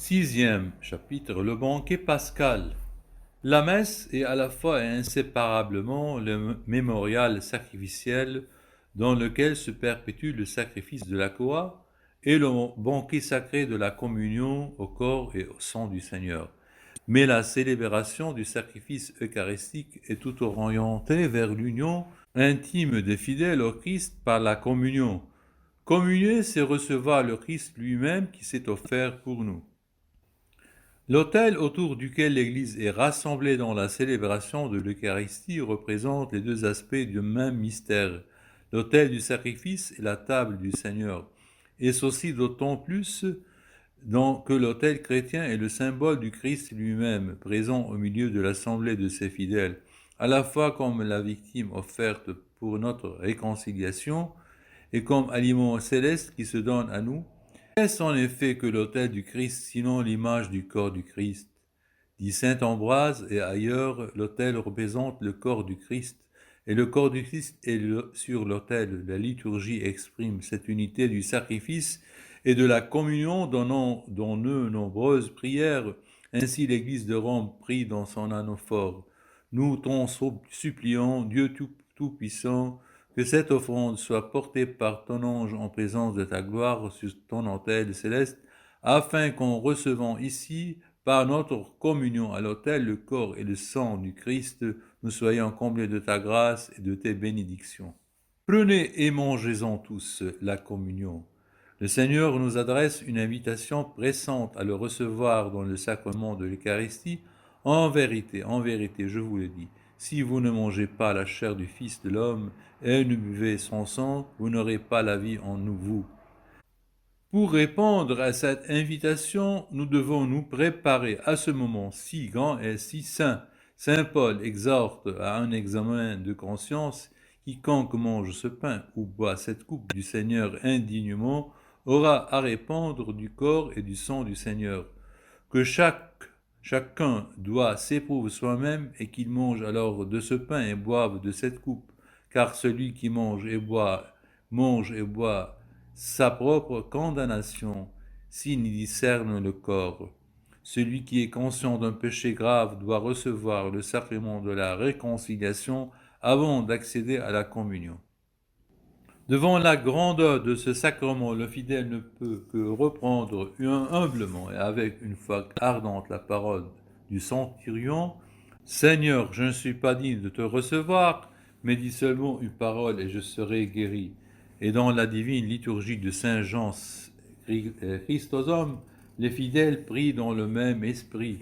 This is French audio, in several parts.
Sixième chapitre, le banquet pascal. La messe est à la fois et inséparablement le mémorial sacrificiel dans lequel se perpétue le sacrifice de la croix et le banquet sacré de la communion au corps et au sang du Seigneur. Mais la célébration du sacrifice eucharistique est tout orientée vers l'union intime des fidèles au Christ par la communion. Communier, c'est recevoir le Christ lui-même qui s'est offert pour nous. L'autel autour duquel l'Église est rassemblée dans la célébration de l'Eucharistie représente les deux aspects du même mystère, l'autel du sacrifice et la table du Seigneur. Et ceci d'autant plus que l'autel chrétien est le symbole du Christ lui-même, présent au milieu de l'assemblée de ses fidèles, à la fois comme la victime offerte pour notre réconciliation et comme aliment céleste qui se donne à nous. Qu'est-ce en effet que l'autel du Christ, sinon l'image du corps du Christ? Dit saint Ambroise, et ailleurs, l'autel représente le corps du Christ, et le corps du Christ est sur l'autel. La liturgie exprime cette unité du sacrifice et de la communion dans de nombreuses prières. Ainsi l'Église de Rome prie dans son anaphore. Nous t'en supplions, Dieu Tout-Puissant, que cette offrande soit portée par ton ange en présence de ta gloire sur ton autel céleste, afin qu'en recevant ici, par notre communion à l'autel, le corps et le sang du Christ, nous soyons comblés de ta grâce et de tes bénédictions. Prenez et mangez-en tous la communion. Le Seigneur nous adresse une invitation pressante à le recevoir dans le sacrement de l'Eucharistie. En vérité, je vous le dis, si vous ne mangez pas la chair du Fils de l'homme et ne buvez son sang, vous n'aurez pas la vie en vous. Pour répondre à cette invitation, nous devons nous préparer à ce moment si grand et si saint. Saint Paul exhorte à un examen de conscience. Quiconque mange ce pain ou boit cette coupe du Seigneur indignement aura à répondre du corps et du sang du Seigneur. Que chacun doit s'éprouver soi-même et qu'il mange alors de ce pain et boive de cette coupe, car celui qui mange et boit sa propre condamnation s'il n'y discerne le corps. Celui qui est conscient d'un péché grave doit recevoir le sacrement de la réconciliation avant d'accéder à la communion. Devant la grandeur de ce sacrement, le fidèle ne peut que reprendre humblement et avec une foi ardente la parole du centurion. Seigneur, je ne suis pas digne de te recevoir, mais dis seulement une parole et je serai guéri. Et dans la divine liturgie de Saint Jean Chrysostome, les fidèles prient dans le même esprit.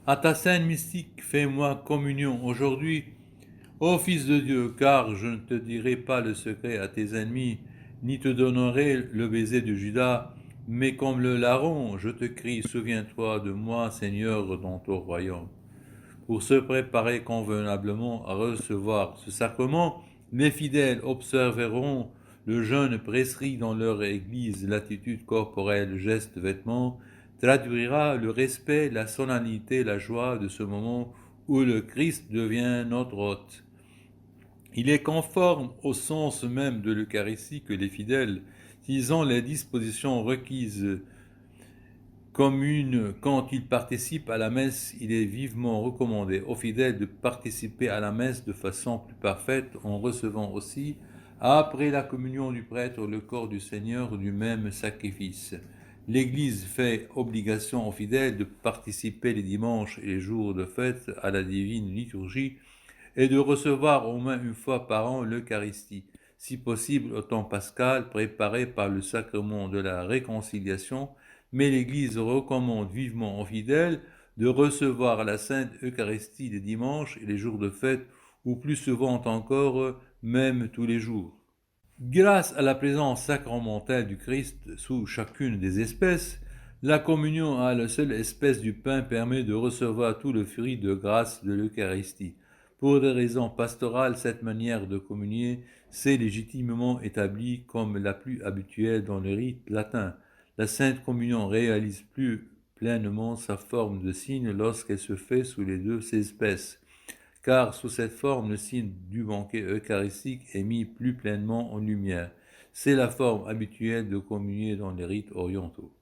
À ta scène mystique, fais-moi communion aujourd'hui. Ô Fils de Dieu, car je ne te dirai pas le secret à tes ennemis, ni te donnerai le baiser de Judas, mais comme le larron, je te crie, souviens-toi de moi, Seigneur, dans ton royaume. Pour se préparer convenablement à recevoir ce sacrement, les fidèles observeront le jeûne prescrit dans leur église, l'attitude corporelle, le geste, vêtement, traduira le respect, la solennité, la joie de ce moment où le Christ devient notre hôte. Il est conforme au sens même de l'Eucharistie que les fidèles, s'ils ont les dispositions requises communes quand ils participent à la messe, il est vivement recommandé aux fidèles de participer à la messe de façon plus parfaite en recevant aussi, après la communion du prêtre, le corps du Seigneur du même sacrifice. L'Église fait obligation aux fidèles de participer les dimanches et les jours de fête à la divine liturgie et de recevoir au moins une fois par an l'Eucharistie, si possible au temps pascal préparé par le sacrement de la réconciliation, mais l'Église recommande vivement aux fidèles de recevoir la Sainte Eucharistie les dimanches et les jours de fête, ou plus souvent encore, même tous les jours. Grâce à la présence sacramentelle du Christ sous chacune des espèces, la communion à la seule espèce du pain permet de recevoir tout le fruit de grâce de l'Eucharistie. Pour des raisons pastorales, cette manière de communier s'est légitimement établie comme la plus habituelle dans le rite latin. La Sainte Communion réalise plus pleinement sa forme de signe lorsqu'elle se fait sous les deux espèces, car sous cette forme, le signe du banquet eucharistique est mis plus pleinement en lumière. C'est la forme habituelle de communier dans les rites orientaux.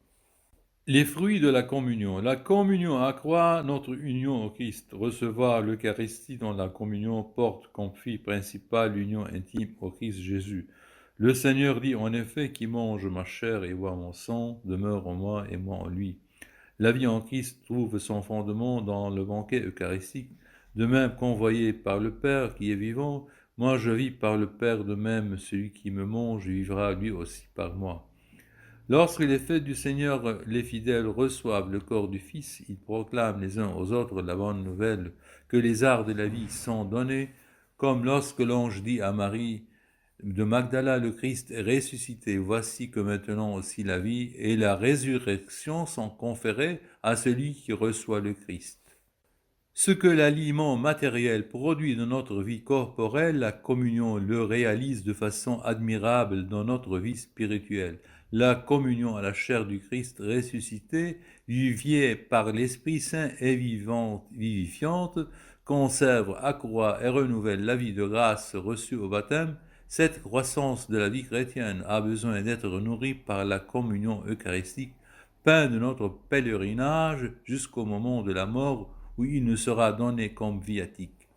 Les fruits de la communion. La communion accroît notre union au Christ. Recevoir l'Eucharistie dans la communion porte comme fruit principal l'union intime au Christ Jésus. Le Seigneur dit en effet: qui mange ma chair et boit mon sang demeure en moi et moi en lui. La vie en Christ trouve son fondement dans le banquet eucharistique. De même qu'envoyé par le Père qui est vivant, moi je vis par le Père, de même celui qui me mange vivra lui aussi par moi. Lorsque les fêtes du Seigneur, les fidèles reçoivent le corps du Fils, ils proclament les uns aux autres la bonne nouvelle que les arts de la vie sont donnés, comme lorsque l'ange dit à Marie de Magdala: le Christ est ressuscité, voici que maintenant aussi la vie et la résurrection sont conférées à celui qui reçoit le Christ. Ce que l'aliment matériel produit dans notre vie corporelle, la communion le réalise de façon admirable dans notre vie spirituelle. La communion à la chair du Christ ressuscité, vivifiée par l'Esprit Saint et vivifiante, conserve, accroît et renouvelle la vie de grâce reçue au baptême. Cette croissance de la vie chrétienne a besoin d'être nourrie par la communion eucharistique, pain de notre pèlerinage jusqu'au moment de la mort, où il nous sera donné comme viatique.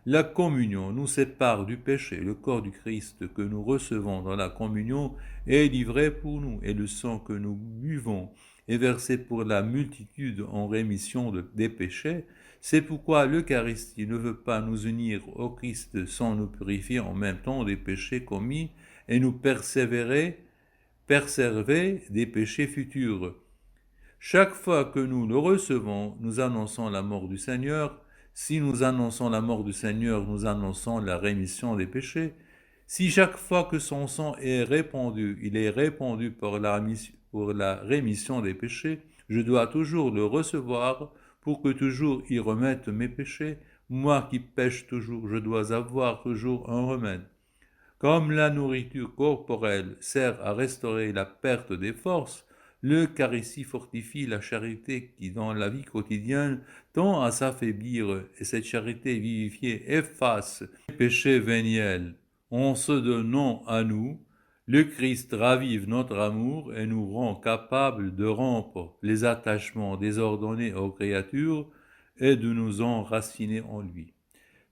La communion nous sépare du péché. Le corps du Christ que nous recevons dans la communion est livré pour nous, et le sang que nous buvons est versé pour la multitude en rémission des péchés. C'est pourquoi l'Eucharistie ne veut pas nous unir au Christ sans nous purifier en même temps des péchés commis et nous préserver des péchés futurs. Chaque fois que nous le recevons, nous annonçons la mort du Seigneur. Si nous annonçons la mort du Seigneur, nous annonçons la rémission des péchés. Si chaque fois que son sang est répandu, il est répandu pour la rémission des péchés, je dois toujours le recevoir pour que toujours il remette mes péchés. Moi qui pêche toujours, je dois avoir toujours un remède. Comme la nourriture corporelle sert à restaurer la perte des forces, l'Eucharistie fortifie la charité qui, dans la vie quotidienne, tend à s'affaiblir, et cette charité vivifiée efface les péchés véniels. En se donnant à nous, le Christ ravive notre amour et nous rend capables de rompre les attachements désordonnés aux créatures et de nous enraciner en lui.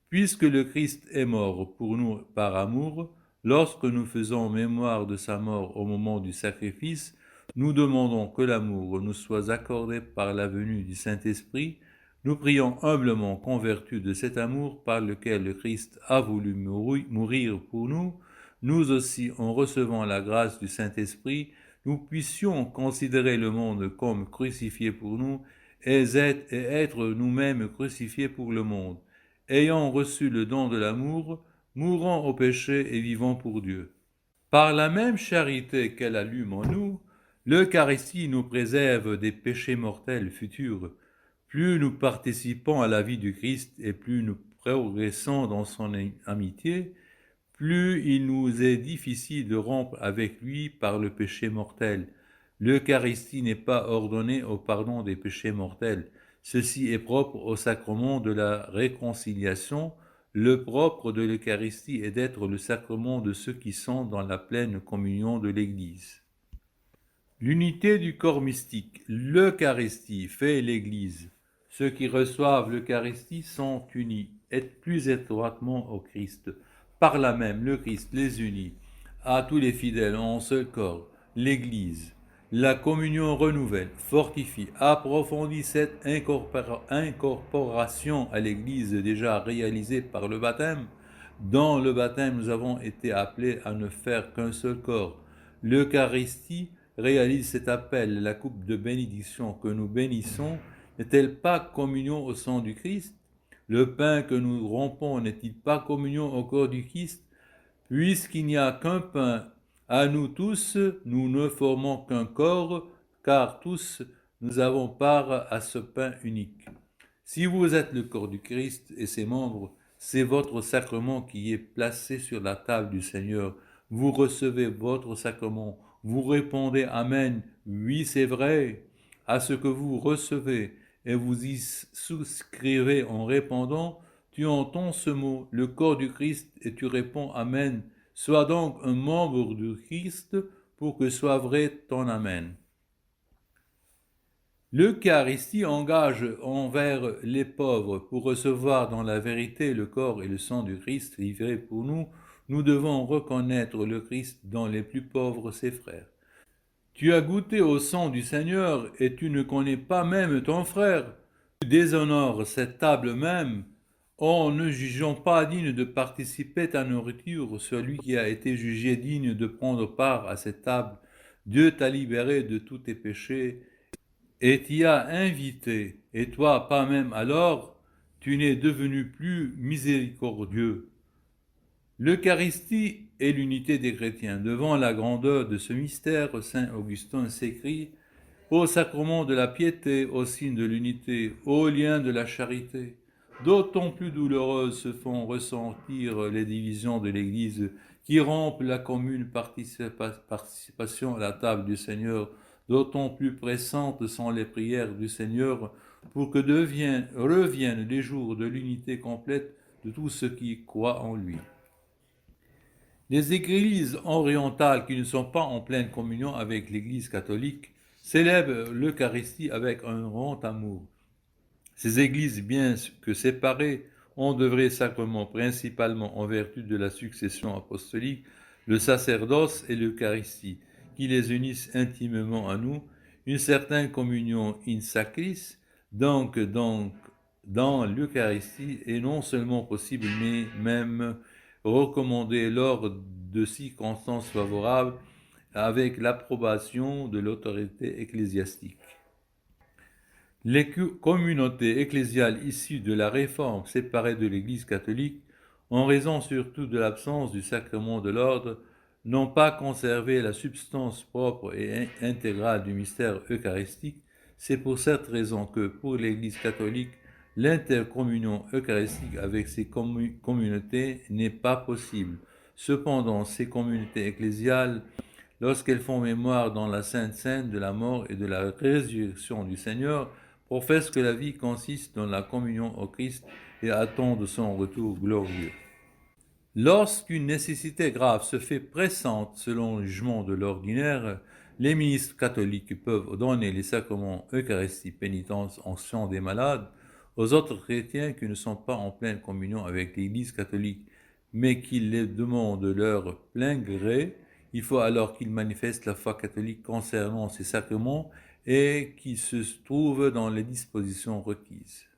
Puisque le Christ est mort pour nous par amour, lorsque nous faisons mémoire de sa mort au moment du sacrifice, nous demandons que l'amour nous soit accordé par la venue du Saint-Esprit. Nous prions humblement qu'en vertu de cet amour par lequel le Christ a voulu mourir pour nous, nous aussi, en recevant la grâce du Saint-Esprit, nous puissions considérer le monde comme crucifié pour nous et être nous-mêmes crucifiés pour le monde. Ayant reçu le don de l'amour, mourons au péché et vivons pour Dieu. Par la même charité qu'elle allume en nous, l'Eucharistie nous préserve des péchés mortels futurs. Plus nous participons à la vie du Christ et plus nous progressons dans son amitié, plus il nous est difficile de rompre avec lui par le péché mortel. L'Eucharistie n'est pas ordonnée au pardon des péchés mortels. Ceci est propre au sacrement de la réconciliation. Le propre de l'Eucharistie est d'être le sacrement de ceux qui sont dans la pleine communion de l'Église. L'unité du corps mystique. L'Eucharistie fait l'Église. Ceux qui reçoivent l'Eucharistie sont unis, et plus étroitement au Christ. Par là même, le Christ les unit à tous les fidèles en un seul corps, l'Église. La communion renouvelle, fortifie, approfondit cette incorporation à l'Église déjà réalisée par le baptême. Dans le baptême, nous avons été appelés à ne faire qu'un seul corps. L'Eucharistie réalise cet appel. La coupe de bénédiction que nous bénissons n'est-elle pas communion au sang du Christ? Le pain que nous rompons n'est-il pas communion au corps du Christ? Puisqu'il n'y a qu'un pain, à nous tous, nous ne formons qu'un corps, car tous nous avons part à ce pain unique. Si vous êtes le corps du Christ et ses membres, c'est votre sacrement qui est placé sur la table du Seigneur. Vous recevez votre sacrement, vous répondez Amen, oui c'est vrai, à ce que vous recevez, et vous y souscrivez en répondant, tu entends ce mot, le corps du Christ, et tu réponds Amen. Sois donc un membre du Christ pour que soit vrai ton Amen. L'Eucharistie engage envers les pauvres. Pour recevoir dans la vérité le corps et le sang du Christ livré pour nous, nous devons reconnaître le Christ dans les plus pauvres ses frères. Tu as goûté au sang du Seigneur et tu ne connais pas même ton frère. Tu déshonores cette table même en ne jugeant pas digne de participer à ta nourriture celui qui a été jugé digne de prendre part à cette table. Dieu t'a libéré de tous tes péchés et t'y a invité, et toi pas même alors, tu n'es devenu plus miséricordieux. L'Eucharistie est l'unité des chrétiens. Devant la grandeur de ce mystère, saint Augustin s'écrie au sacrement de la piété, au signe de l'unité, au lien de la charité. D'autant plus douloureuses se font ressentir les divisions de l'Église qui rompent la commune participation à la table du Seigneur. D'autant plus pressantes sont les prières du Seigneur pour que reviennent les jours de l'unité complète de tous ceux qui croient en lui. Les églises orientales qui ne sont pas en pleine communion avec l'Église catholique célèbrent l'Eucharistie avec un grand amour. Ces églises, bien que séparées, ont de vrais sacrements, principalement en vertu de la succession apostolique, le sacerdoce et l'Eucharistie, qui les unissent intimement à nous, une certaine communion in sacris, donc dans l'Eucharistie, est non seulement possible, mais même recommandée lors de circonstances favorables avec l'approbation de l'autorité ecclésiastique. Les communautés ecclésiales issues de la Réforme séparées de l'Église catholique, en raison surtout de l'absence du sacrement de l'ordre, n'ont pas conservé la substance propre et intégrale du mystère eucharistique. C'est pour cette raison que, pour l'Église catholique, l'intercommunion eucharistique avec ces communautés n'est pas possible. Cependant, ces communautés ecclésiales, lorsqu'elles font mémoire dans la Sainte Seine de la mort et de la résurrection du Seigneur, professent que la vie consiste dans la communion au Christ et attendent son retour glorieux. Lorsqu'une nécessité grave se fait pressante selon le jugement de l'ordinaire, les ministres catholiques peuvent donner les sacrements Eucharistie, pénitence, onction des malades aux autres chrétiens qui ne sont pas en pleine communion avec l'Église catholique, mais qui les demandent de leur plein gré. Il faut alors qu'ils manifestent la foi catholique concernant ces sacrements et qu'ils se trouvent dans les dispositions requises.